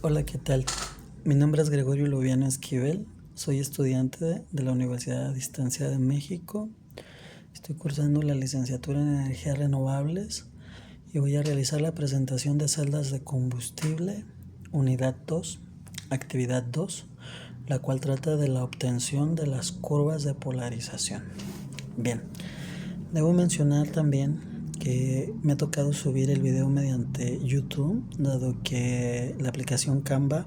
Hola, ¿qué tal? Mi nombre es Gregorio Lubiano Esquivel, soy estudiante de la Universidad a Distancia de México. Estoy cursando la licenciatura en energías renovables y voy a realizar la presentación de celdas de combustible, unidad 2, actividad 2, la cual trata de la obtención de las curvas de polarización. Bien, debo mencionar también que me ha tocado subir el video mediante YouTube, dado que la aplicación Canva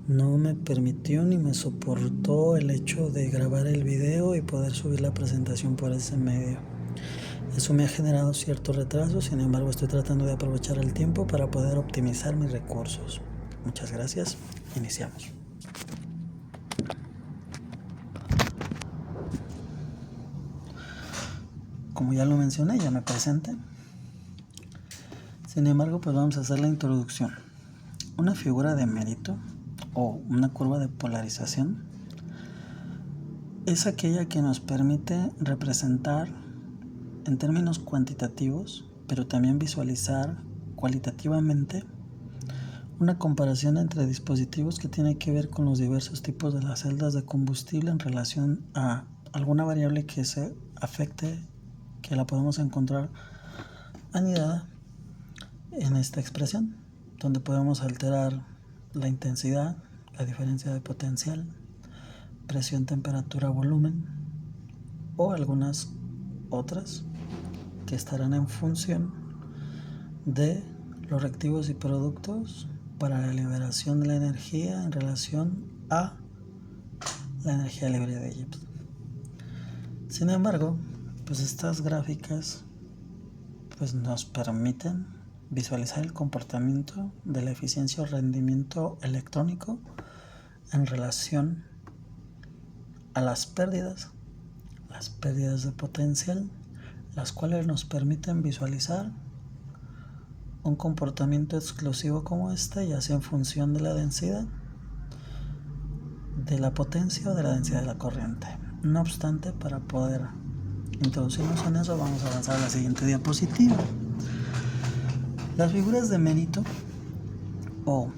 no me permitió ni me soportó el hecho de grabar el video y poder subir la presentación por ese medio. Eso me ha generado cierto retraso, sin embargo estoy tratando de aprovechar el tiempo para poder optimizar mis recursos. Muchas gracias, iniciamos. Como ya lo mencioné, ya me presenté. Sin embargo, pues vamos a hacer la introducción. Una figura de mérito o una curva de polarización es aquella que nos permite representar en términos cuantitativos, pero también visualizar cualitativamente una comparación entre dispositivos que tiene que ver con los diversos tipos de las celdas de combustible en relación a alguna variable que se afecte, que la podemos encontrar anidada en esta expresión, donde podemos alterar la intensidad, la diferencia de potencial, presión, temperatura, volumen o algunas otras que estarán en función de los reactivos y productos para la liberación de la energía en relación a la energía libre de Gibbs. Sin embargo, pues estas gráficas pues nos permiten visualizar el comportamiento de la eficiencia o rendimiento electrónico en relación a las pérdidas de potencial, las cuales nos permiten visualizar un comportamiento exclusivo como este, ya sea en función de la densidad, de la potencia o de la densidad de la corriente. No obstante, para poder introducirnos en eso, vamos a avanzar a la siguiente diapositiva. Las figuras de mérito o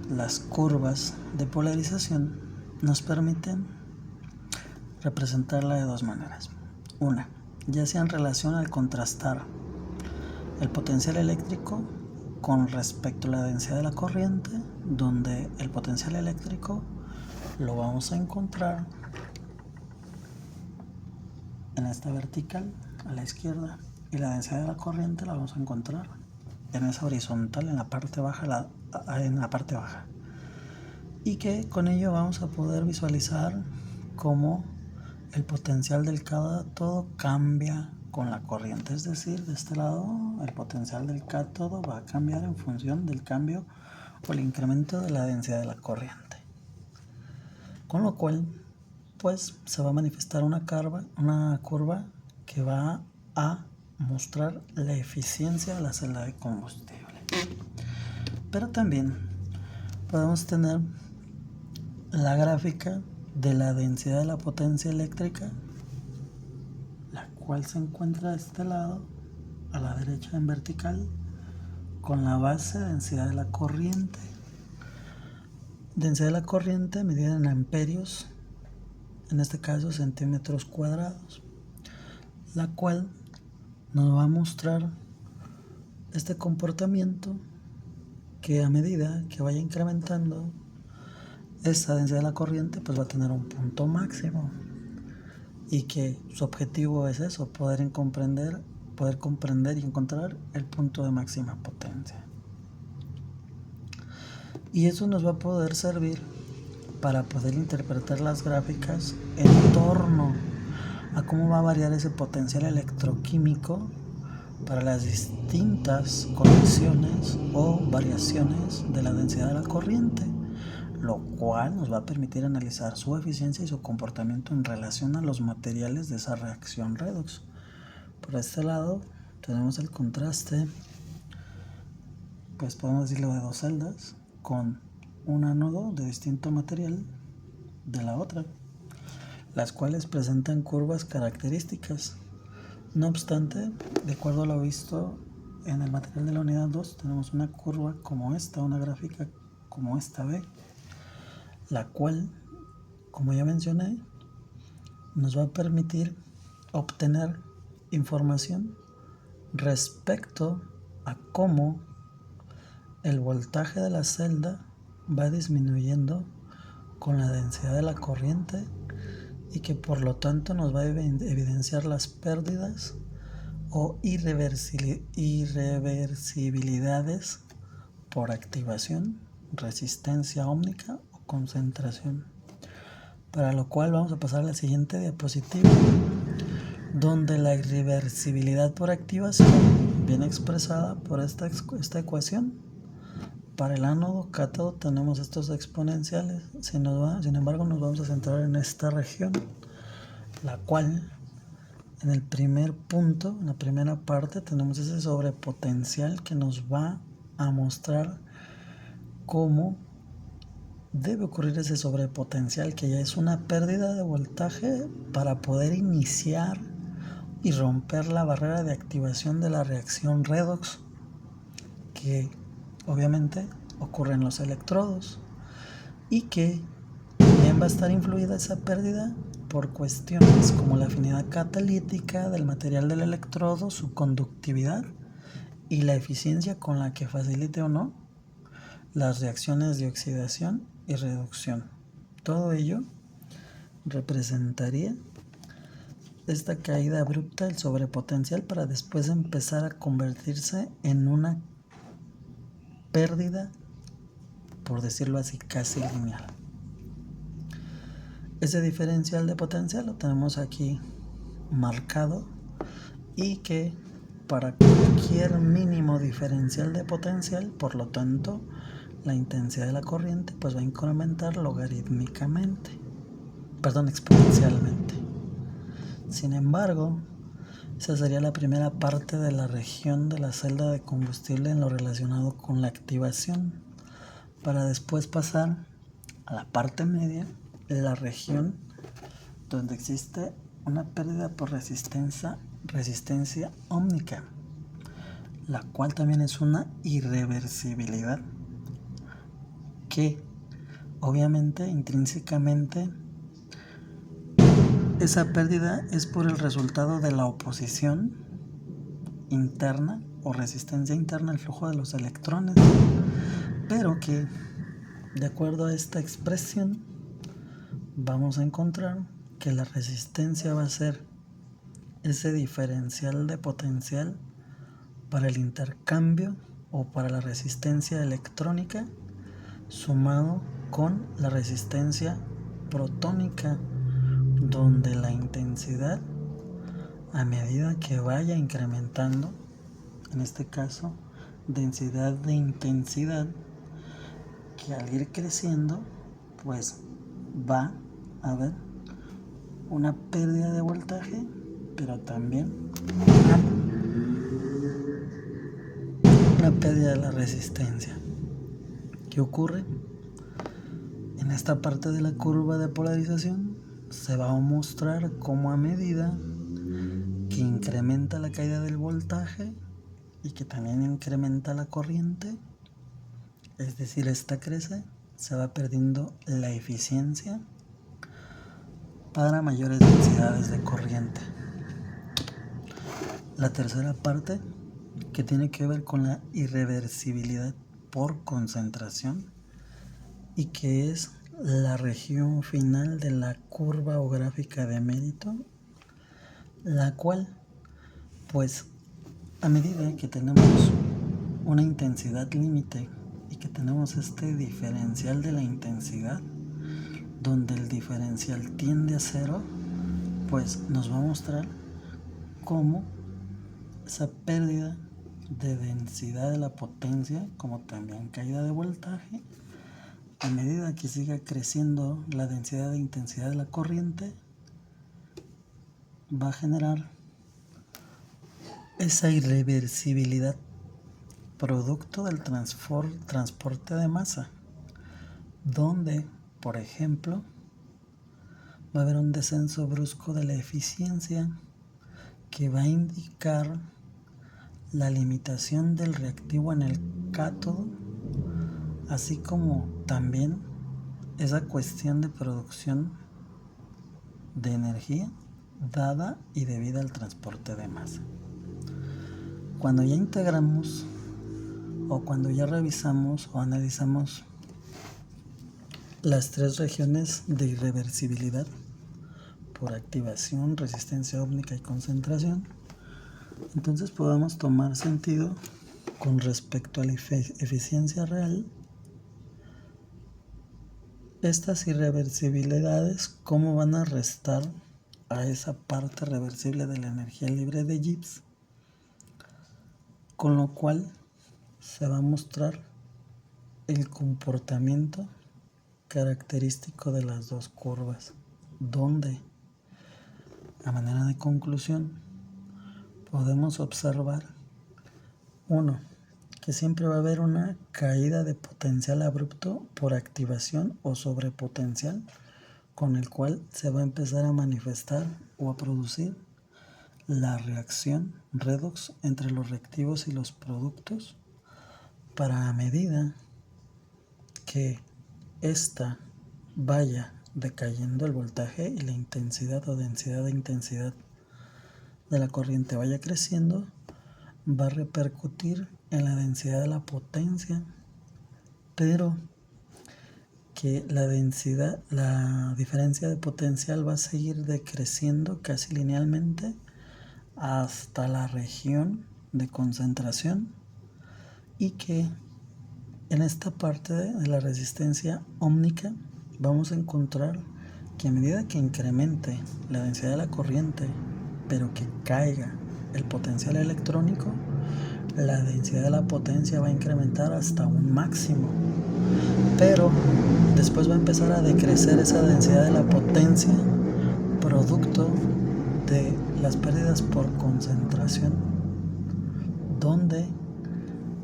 las curvas de polarización nos permiten representarla de dos maneras. Una, ya sea en relación al contrastar el potencial eléctrico con respecto a la densidad de la corriente, donde el potencial eléctrico lo vamos a encontrar en esta vertical a la izquierda y la densidad de la corriente la vamos a encontrar en esa horizontal en la parte baja, y que con ello vamos a poder visualizar cómo el potencial del cátodo cambia con la corriente, es decir, de este lado el potencial del cátodo va a cambiar en función del cambio o el incremento de la densidad de la corriente, con lo cual pues se va a manifestar una curva que va a mostrar la eficiencia de la celda de combustible. Pero también podemos tener la gráfica de la densidad de la potencia eléctrica, la cual se encuentra de este lado a la derecha en vertical, con la base de densidad de la corriente. Densidad de la corriente medida en amperios, en este caso centímetros cuadrados, la cual nos va a mostrar este comportamiento que a medida que vaya incrementando esta densidad de la corriente pues va a tener un punto máximo, y que su objetivo es eso, poder comprender y encontrar el punto de máxima potencia. Y eso nos va a poder servir para poder interpretar las gráficas en torno a cómo va a variar ese potencial electroquímico para las distintas condiciones o variaciones de la densidad de la corriente, lo cual nos va a permitir analizar su eficiencia y su comportamiento en relación a los materiales de esa reacción redox. Por este lado tenemos el contraste, pues podemos decirlo, de dos celdas con un ánodo de distinto material de la otra, las cuales presentan curvas características. No obstante, de acuerdo a lo visto en el material de la unidad 2, tenemos una curva como esta, una gráfica como esta B, la cual, como ya mencioné, nos va a permitir obtener información respecto a cómo el voltaje de la celda va disminuyendo con la densidad de la corriente y que por lo tanto nos va a evidenciar las pérdidas o irreversibilidades por activación, resistencia ómnica o concentración. Para lo cual vamos a pasar a la siguiente diapositiva, donde la irreversibilidad por activación viene expresada por esta ecuación. Para el ánodo cátodo tenemos estos exponenciales. Sin embargo, nos vamos a centrar en esta región, la cual en el primer punto, en la primera parte, tenemos ese sobrepotencial que nos va a mostrar cómo debe ocurrir ese sobrepotencial, que ya es una pérdida de voltaje para poder iniciar y romper la barrera de activación de la reacción redox, que obviamente ocurre en los electrodos y que también va a estar influida esa pérdida por cuestiones como la afinidad catalítica del material del electrodo, su conductividad y la eficiencia con la que facilite o no las reacciones de oxidación y reducción. Todo ello representaría esta caída abrupta del sobrepotencial para después empezar a convertirse en una pérdida, por decirlo así, casi lineal. Ese diferencial de potencial lo tenemos aquí marcado y que para cualquier mínimo diferencial de potencial, por lo tanto, la intensidad de la corriente pues va a incrementar exponencialmente. Sin embargo, esa sería la primera parte de la región de la celda de combustible en lo relacionado con la activación, para después pasar a la parte media, la región donde existe una pérdida por resistencia ómnica, la cual también es una irreversibilidad que obviamente intrínsecamente esa pérdida es por el resultado de la oposición interna o resistencia interna al flujo de los electrones, pero que de acuerdo a esta expresión vamos a encontrar que la resistencia va a ser ese diferencial de potencial para el intercambio o para la resistencia electrónica sumado con la resistencia protónica, donde la intensidad, a medida que vaya incrementando, en este caso densidad de intensidad, que al ir creciendo pues va a haber una pérdida de voltaje, pero también una pérdida de la resistencia. ¿Qué ocurre? En esta parte de la curva de polarización se va a mostrar cómo a medida que incrementa la caída del voltaje y que también incrementa la corriente, es decir, esta crece, se va perdiendo la eficiencia para mayores densidades de corriente. La tercera parte, que tiene que ver con la irreversibilidad por concentración y que es la región final de la curva o gráfica de mérito, la cual pues a medida que tenemos una intensidad límite y que tenemos este diferencial de la intensidad, donde el diferencial tiende a cero, pues nos va a mostrar cómo esa pérdida de densidad de la potencia, como también caída de voltaje, a medida que siga creciendo la densidad de intensidad de la corriente, va a generar esa irreversibilidad producto del transporte de masa, donde, por ejemplo, va a haber un descenso brusco de la eficiencia que va a indicar la limitación del reactivo en el cátodo así como también esa cuestión de producción de energía dada y debida al transporte de masa. Cuando ya integramos o cuando ya revisamos o analizamos las 3 regiones de irreversibilidad por activación, resistencia óptica y concentración, entonces podemos tomar sentido con respecto a la eficiencia real. Estas irreversibilidades, ¿cómo van a restar a esa parte reversible de la energía libre de Gibbs? Con lo cual se va a mostrar el comportamiento característico de las dos curvas, donde, a manera de conclusión, podemos observar, uno, que siempre va a haber una caída de potencial abrupto por activación o sobrepotencial, con el cual se va a empezar a manifestar o a producir la reacción redox entre los reactivos y los productos, para a medida que ésta vaya decayendo el voltaje y la intensidad o densidad de intensidad de la corriente vaya creciendo, va a repercutir en la densidad de la potencia, pero que la densidad, la diferencia de potencial va a seguir decreciendo casi linealmente hasta la región de concentración, y que en esta parte de la resistencia ómnica vamos a encontrar que a medida que incremente la densidad de la corriente, pero que caiga el potencial electrónico, la densidad de la potencia va a incrementar hasta un máximo, pero después va a empezar a decrecer esa densidad de la potencia producto de las pérdidas por concentración, donde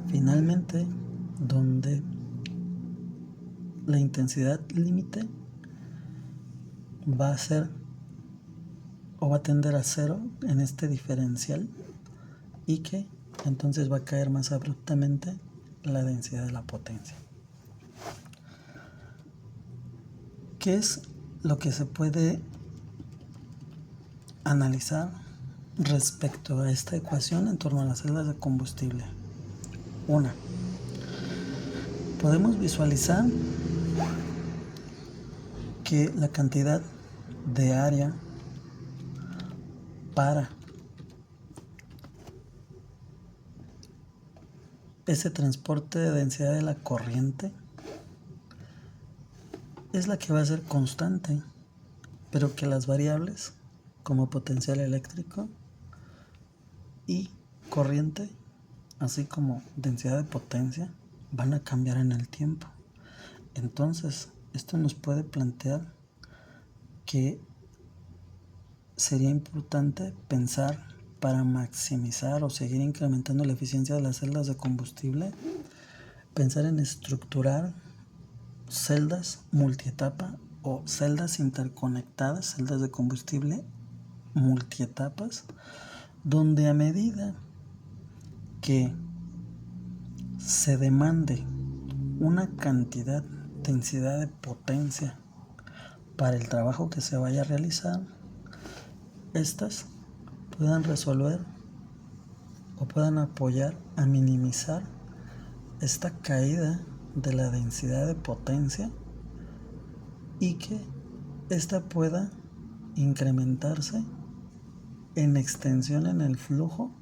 finalmente la intensidad límite va a ser o va a tender a cero en este diferencial, y que entonces va a caer más abruptamente la densidad de la potencia. ¿Qué es lo que se puede analizar respecto a esta ecuación en torno a las celdas de combustible? Una, podemos visualizar que la cantidad de área para ese transporte de densidad de la corriente es la que va a ser constante, pero que las variables como potencial eléctrico y corriente, así como densidad de potencia, van a cambiar en el tiempo. Entonces, esto nos puede plantear que sería importante pensar, para maximizar o seguir incrementando la eficiencia de las celdas de combustible, pensar en estructurar celdas multietapa o celdas interconectadas, celdas de combustible multietapas, donde a medida que se demande una cantidad, densidad de potencia para el trabajo que se vaya a realizar, estas puedan resolver o puedan apoyar a minimizar esta caída de la densidad de potencia, y que esta pueda incrementarse en extensión en el flujo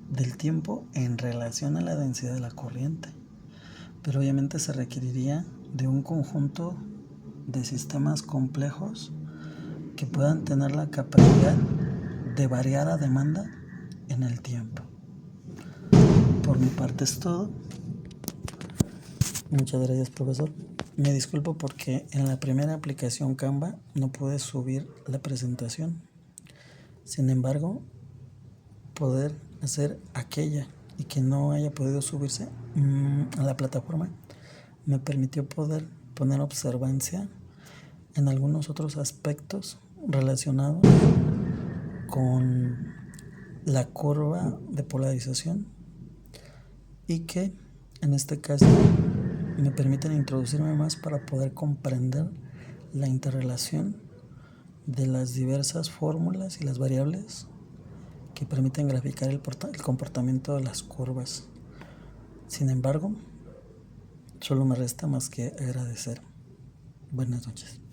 del tiempo en relación a la densidad de la corriente. Pero obviamente se requeriría de un conjunto de sistemas complejos que puedan tener la capacidad de variar a demanda en el tiempo. Por mi parte es todo. Muchas gracias, profesor. Me disculpo porque en la primera aplicación Canva no pude subir la presentación. Sin embargo, poder hacer aquella y que no haya podido subirse a la plataforma me permitió poder poner observancia en algunos otros aspectos relacionados con la curva de polarización, y que en este caso me permiten introducirme más para poder comprender la interrelación de las diversas fórmulas y las variables que permiten graficar el comportamiento de las curvas. Sin embargo, solo me resta más que agradecer. Buenas noches.